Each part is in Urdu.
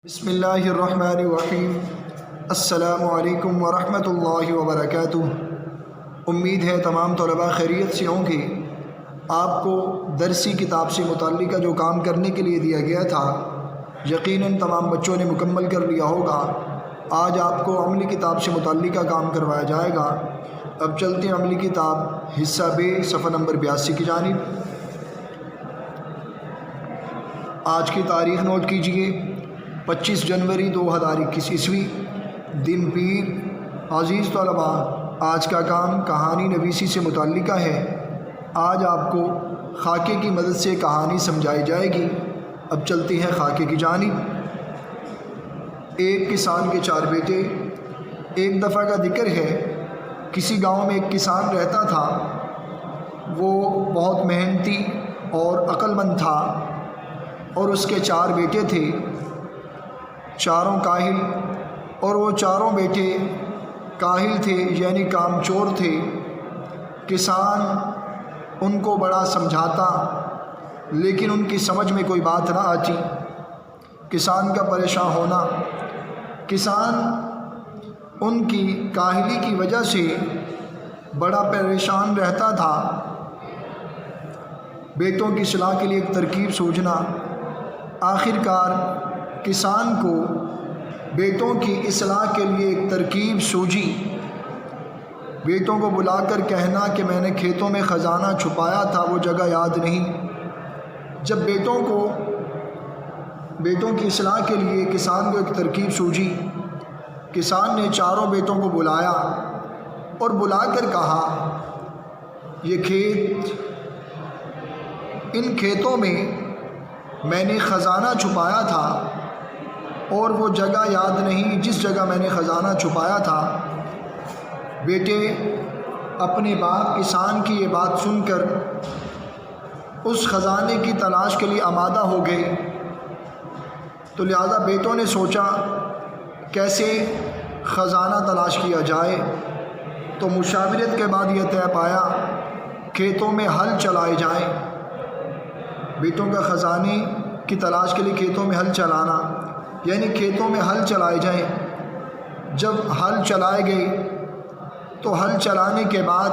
بسم اللہ الرحمن الرحیم۔ السلام علیکم ورحمۃ اللہ وبرکاتہ۔ امید ہے تمام طلباء خیریت سے ہوں گے۔ آپ کو درسی کتاب سے متعلقہ جو کام کرنے کے لیے دیا گیا تھا یقیناً تمام بچوں نے مکمل کر لیا ہوگا۔ آج آپ کو عملی کتاب سے متعلقہ کام کروایا جائے گا۔ اب چلتے ہیں عملی کتاب حصہ بے صفحہ نمبر 82 کی جانب۔ آج کی تاریخ نوٹ کیجئے، 25 جنوری 2021 عیسوی، دن پیر۔ عزیز طلباء، آج کا کام کہانی نویسی سے متعلقہ ہے۔ آج آپ کو خاکے کی مدد سے کہانی سمجھائی جائے گی۔ اب چلتے ہیں خاکے کی جانب۔ ایک کسان کے 4 بیٹے۔ ایک دفعہ کا ذکر ہے، کسی گاؤں میں ایک کسان رہتا تھا۔ وہ بہت محنتی اور عقل مند تھا اور اس کے 4 بیٹے تھے، چاروں کاہل، اور وہ چاروں بیٹے کاہل تھے یعنی کام چور تھے۔ کسان ان کو بڑا سمجھاتا لیکن ان کی سمجھ میں کوئی بات نہ آتی۔ کسان کا پریشان ہونا، کسان ان کی کاہلی کی وجہ سے بڑا پریشان رہتا تھا۔ بیٹوں کی اصلاح کے لیے ایک ترکیب سوچنا۔ آخر کار کسان کو بیٹوں کی اصلاح کے لیے ایک ترکیب سوجی۔ بیٹوں کو بلا کر کہنا کہ میں نے کھیتوں میں خزانہ چھپایا تھا، وہ جگہ یاد نہیں۔ جب بیٹوں کی اصلاح کے لیے کسان کو ایک ترکیب سوجی، کسان نے چاروں بیٹوں کو بلایا اور بلا کر کہا، یہ کھیت، ان کھیتوں میں نے خزانہ چھپایا تھا اور وہ جگہ یاد نہیں جس جگہ میں نے خزانہ چھپایا تھا۔ بیٹے اپنے باپ کسان کی یہ بات سن کر اس خزانے کی تلاش کے لیے آمادہ ہو گئے، تو لہذا بیٹوں نے سوچا کیسے خزانہ تلاش کیا جائے۔ تو مشاورت کے بعد یہ طے پایا کھیتوں میں ہل چلائے جائیں۔ بیٹوں کا خزانے کی تلاش کے لیے کھیتوں میں ہل چلانا، یعنی کھیتوں میں ہل چلائے جائیں۔ جب ہل چلائے گئے تو ہل چلانے کے بعد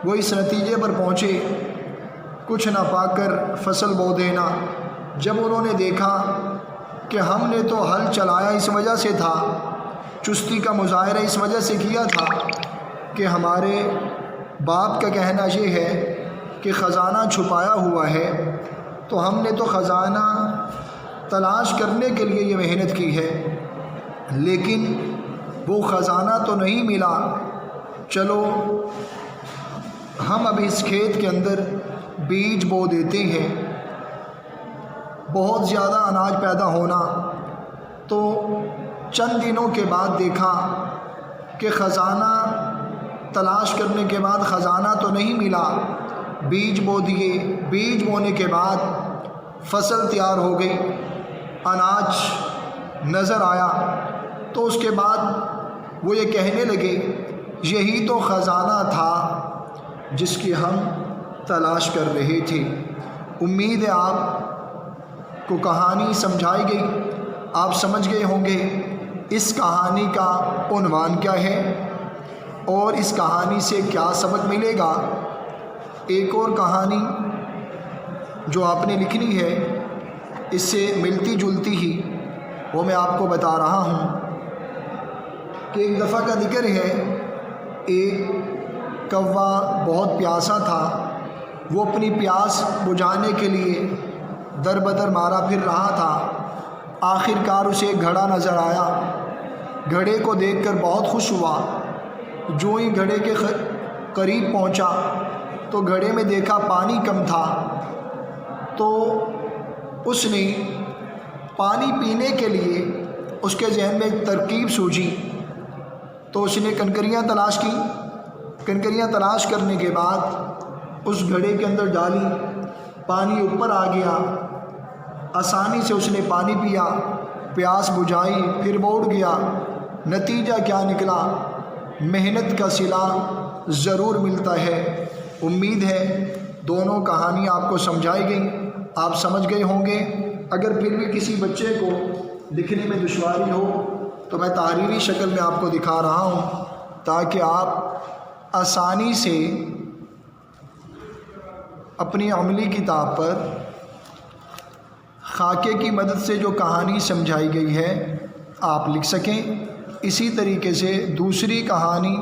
وہ اس نتیجے پر پہنچے، کچھ نہ پا کر فصل بو دینا۔ جب انہوں نے دیکھا کہ ہم نے تو ہل چلایا اس وجہ سے تھا، چستی کا مظاہرہ اس وجہ سے کیا تھا کہ ہمارے باپ کا کہنا یہ ہے کہ خزانہ چھپایا ہوا ہے، تو ہم نے تو خزانہ تلاش کرنے کے لیے یہ محنت کی ہے، لیکن وہ خزانہ تو نہیں ملا۔ چلو ہم اب اس کھیت کے اندر بیج بو دیتے ہیں۔ بہت زیادہ اناج پیدا ہونا، تو چند دنوں کے بعد دیکھا کہ خزانہ تلاش کرنے کے بعد خزانہ تو نہیں ملا۔ بیج بو دیے، بیج بونے کے بعد فصل تیار ہو گئی، اناج نظر آیا، تو اس کے بعد وہ یہ کہنے لگے یہی تو خزانہ تھا جس کی ہم تلاش کر رہے تھے۔ امید ہے آپ کو کہانی سمجھائی گئی، آپ سمجھ گئے ہوں گے اس کہانی کا عنوان کیا ہے اور اس کہانی سے کیا سبق ملے گا۔ ایک اور کہانی جو آپ نے لکھنی ہے اس سے ملتی جلتی ہی، وہ میں آپ کو بتا رہا ہوں کہ ایک دفعہ کا ذکر ہے، ایک کوا بہت پیاسا تھا۔ وہ اپنی پیاس بجھانے کے لیے در بدر مارا پھر رہا تھا۔ آخر کار اسے ایک گھڑا نظر آیا۔ گھڑے کو دیکھ کر بہت خوش ہوا۔ جو ہی گھڑے کے قریب پہنچا تو گھڑے میں دیکھا پانی کم تھا، تو اس نے پانی پینے کے لیے اس کے ذہن میں ایک ترکیب سوچی، تو اس نے کنکریاں تلاش کی۔ کنکریاں تلاش کرنے کے بعد اس گھڑے کے اندر ڈالی، پانی اوپر آ گیا، آسانی سے اس نے پانی پیا، پیاس بجھائی، پھر وہ اڑ گیا۔ نتیجہ کیا نکلا؟ محنت کا صلہ ضرور ملتا ہے۔ امید ہے دونوں کہانیاں آپ کو سمجھائی گئیں، آپ سمجھ گئے ہوں گے۔ اگر پھر بھی کسی بچے کو لکھنے میں دشواری ہو تو میں تحریری شکل میں آپ کو دکھا رہا ہوں تاکہ آپ آسانی سے اپنی عملی کتاب پر خاکے کی مدد سے جو کہانی سمجھائی گئی ہے آپ لکھ سکیں۔ اسی طریقے سے دوسری کہانی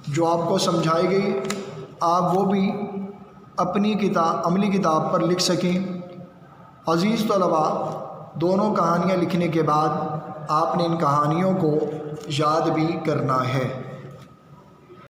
جو آپ کو سمجھائی گئی آپ وہ بھی اپنی عملی کتاب پر لکھ سکیں۔ عزیز طلباء، دونوں کہانیاں لکھنے کے بعد آپ نے ان کہانیوں کو یاد بھی کرنا ہے۔